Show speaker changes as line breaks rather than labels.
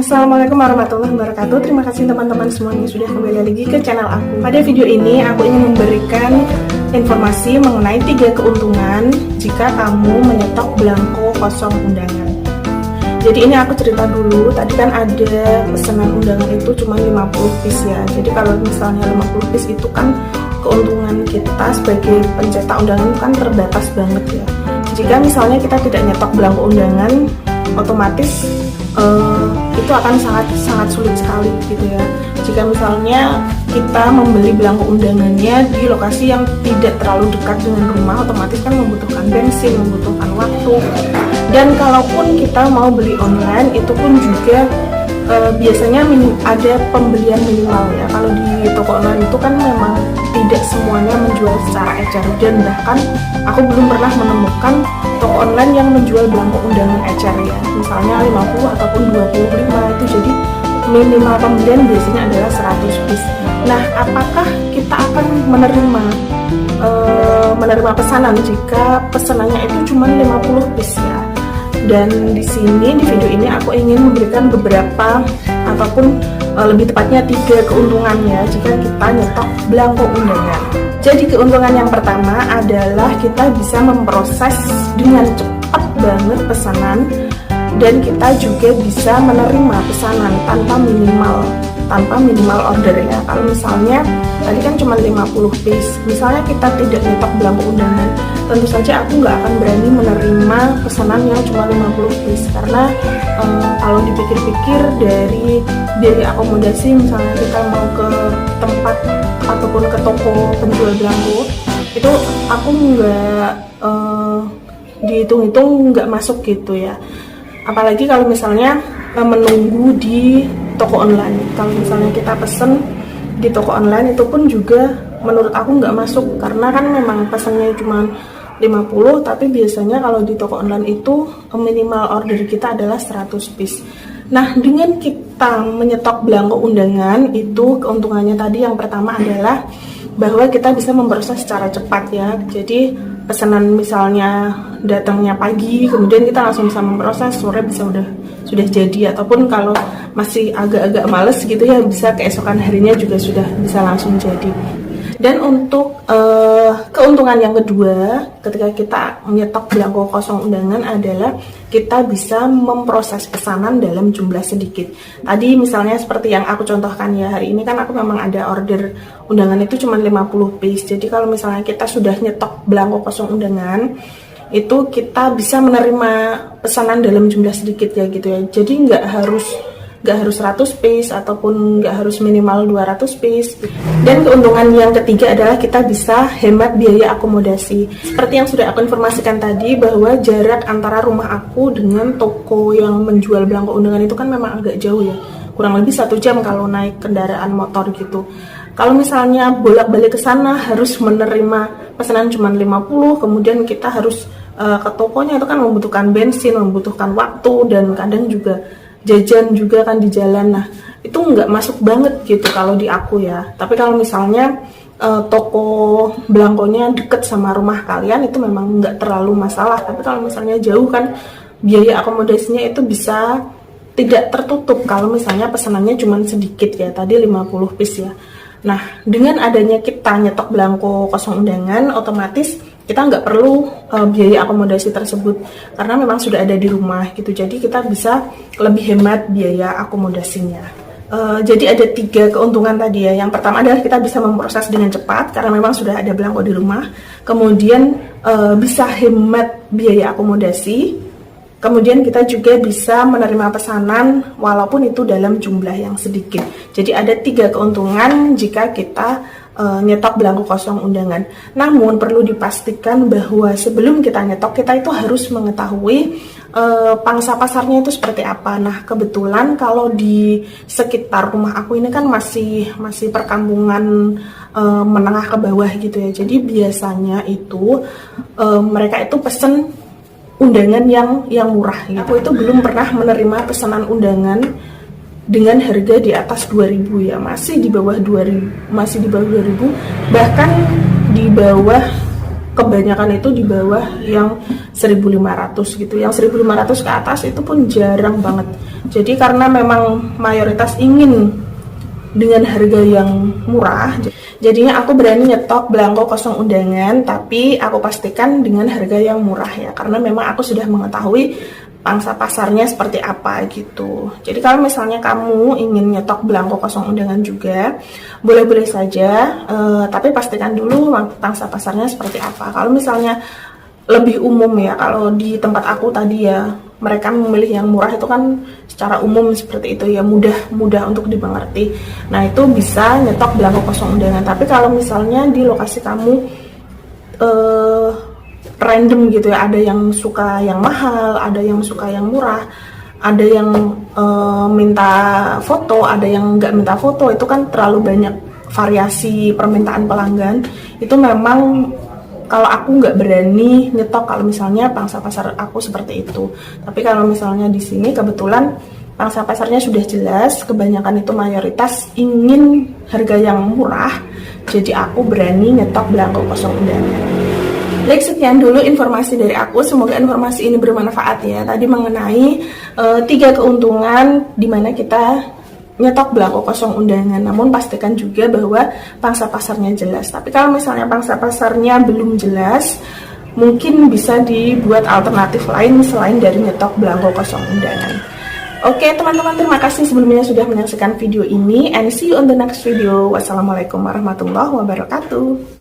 Assalamualaikum warahmatullahi wabarakatuh. Terima kasih teman-teman semuanya sudah kembali lagi ke channel aku. Pada video ini aku ingin memberikan informasi mengenai 3 keuntungan jika kamu menyetok belangko kosong undangan. Jadi ini aku cerita dulu, tadi kan ada pesanan undangan itu cuma 50 piece ya. Jadi kalau misalnya 50 piece itu kan keuntungan kita sebagai pencetak undangan kan terbatas banget ya. Jika misalnya kita tidak nyetok belangko undangan, otomatis itu akan sangat sulit sekali gitu ya. Jika misalnya kita membeli belangko undangannya di lokasi yang tidak terlalu dekat dengan rumah, otomatis kan membutuhkan bensin, membutuhkan waktu. Dan kalaupun kita mau beli online, itu pun juga biasanya ada pembelian minimal ya. Kalau di toko online itu kan memang tidak semuanya menjual secara ecer, dan bahkan aku belum pernah menemukan toko online yang menjual belangko undangan ecer ya, misalnya 50 ataupun 25 itu. Jadi minimal pembelian biasanya adalah 100 piece. Nah, apakah kita akan menerima pesanan jika pesanannya itu cuma 50 piece ya? Dan di sini di video ini aku ingin memberikan beberapa ataupun lebih tepatnya 3 keuntungannya jika kita nyetok belangko undangan. Jadi keuntungan yang pertama adalah kita bisa memproses dengan cepat banget pesanan, dan kita juga bisa menerima pesanan tanpa minimal order ya. Kalau misalnya tadi kan cuma 50 piece, misalnya kita tidak nyetok belangko undangan, tentu saja aku nggak akan berani menerima pesanan yang cuma 50 piece, karena kalau dipikir-pikir dari biaya akomodasi, misalnya kita mau ke tempat ataupun ke toko penjual belangko, itu aku nggak dihitung-hitung nggak masuk gitu ya. Apalagi kalau misalnya menunggu di toko online. Kalau misalnya kita pesen di toko online, itu pun juga menurut aku nggak masuk, karena kan memang pesannya cuma 50, tapi biasanya kalau di toko online itu minimal order kita adalah 100 piece. Nah, dengan kita menyetok belangko undangan itu keuntungannya tadi yang pertama adalah bahwa kita bisa memproses secara cepat ya. Jadi pesanan misalnya datangnya pagi, kemudian kita langsung bisa memproses, sore bisa sudah jadi, ataupun kalau masih agak-agak males gitu ya, bisa keesokan harinya juga sudah bisa langsung jadi. Dan untuk keuntungan yang kedua ketika kita menyetok belangko kosong undangan adalah kita bisa memproses pesanan dalam jumlah sedikit. Tadi misalnya seperti yang aku contohkan ya, hari ini kan aku memang ada order undangan itu cuma 50 piece. Jadi kalau misalnya kita sudah nyetok belangko kosong undangan, itu kita bisa menerima pesanan dalam jumlah sedikit ya gitu ya. Jadi nggak harus 100 piece ataupun nggak harus minimal 200 piece. Dan keuntungan yang ketiga adalah kita bisa hemat biaya akomodasi. Seperti yang sudah aku informasikan tadi, bahwa jarak antara rumah aku dengan toko yang menjual belangko undangan itu kan memang agak jauh ya, kurang lebih 1 jam kalau naik kendaraan motor gitu. Kalau misalnya bolak-balik ke sana harus menerima pesanan cuma 50, kemudian kita harus ke tokonya, itu kan membutuhkan bensin, membutuhkan waktu, dan kadang juga jajan juga kan di jalan. Nah, itu nggak masuk banget gitu kalau di aku ya. Tapi kalau misalnya toko belangkonya deket sama rumah kalian, itu memang nggak terlalu masalah. Tapi kalau misalnya jauh kan biaya akomodasinya itu bisa tidak tertutup kalau misalnya pesanannya cuma sedikit ya, tadi 50 piece ya. Nah, dengan adanya kita nyetok belangko kosong undangan, otomatis kita nggak perlu biaya akomodasi tersebut, karena memang sudah ada di rumah gitu. Jadi kita bisa lebih hemat biaya akomodasinya. Jadi ada 3 keuntungan tadi ya. Yang pertama adalah kita bisa memproses dengan cepat karena memang sudah ada belangko di rumah. Kemudian bisa hemat biaya akomodasi. Kemudian kita juga bisa menerima pesanan walaupun itu dalam jumlah yang sedikit. Jadi ada 3 keuntungan jika kita nyetok belangko kosong undangan. Namun perlu dipastikan bahwa sebelum kita nyetok, kita itu harus mengetahui pangsa pasarnya itu seperti apa. Nah, kebetulan kalau di sekitar rumah aku ini kan masih perkampungan menengah ke bawah gitu ya. Jadi biasanya itu mereka itu pesen undangan yang murah gitu. Aku itu belum pernah menerima pesanan undangan dengan harga di atas 2.000 ya, masih di bawah 2.000, bahkan di bawah, kebanyakan itu di bawah yang 1.500 gitu. Yang 1.500 ke atas itu pun jarang banget. Jadi karena memang mayoritas ingin dengan harga yang murah, jadinya aku berani nyetok belangko kosong undangan, tapi aku pastikan dengan harga yang murah ya, karena memang aku sudah mengetahui pangsa pasarnya seperti apa gitu. Jadi kalau misalnya kamu ingin nyetok belangko kosong undangan juga, boleh-boleh saja, tapi pastikan dulu pangsa pasarnya seperti apa. Kalau misalnya lebih umum ya, kalau di tempat aku tadi ya, mereka memilih yang murah itu kan secara umum seperti itu ya, mudah untuk dimengerti. Nah itu bisa nyetok belangko kosong undangan. Tapi kalau misalnya di lokasi kamu random gitu ya, ada yang suka yang mahal, ada yang suka yang murah, ada yang minta foto, ada yang nggak minta foto, itu kan terlalu banyak variasi permintaan pelanggan. Itu memang kalau aku nggak berani nyetok kalau misalnya pangsa pasar aku seperti itu. Tapi kalau misalnya di sini kebetulan pangsa pasarnya sudah jelas, kebanyakan itu mayoritas ingin harga yang murah, jadi aku berani nyetok belangko kosong undangan. Baik, sekian dulu informasi dari aku. Semoga informasi ini bermanfaat ya. Tadi mengenai 3 keuntungan di mana kita nyetok belangko kosong undangan, namun pastikan juga bahwa pangsa pasarnya jelas. Tapi kalau misalnya pangsa pasarnya belum jelas, mungkin bisa dibuat alternatif lain selain dari nyetok belangko kosong undangan. Oke teman-teman, terima kasih sebelumnya sudah menyaksikan video ini, and see you on the next video. Wassalamualaikum warahmatullahi wabarakatuh.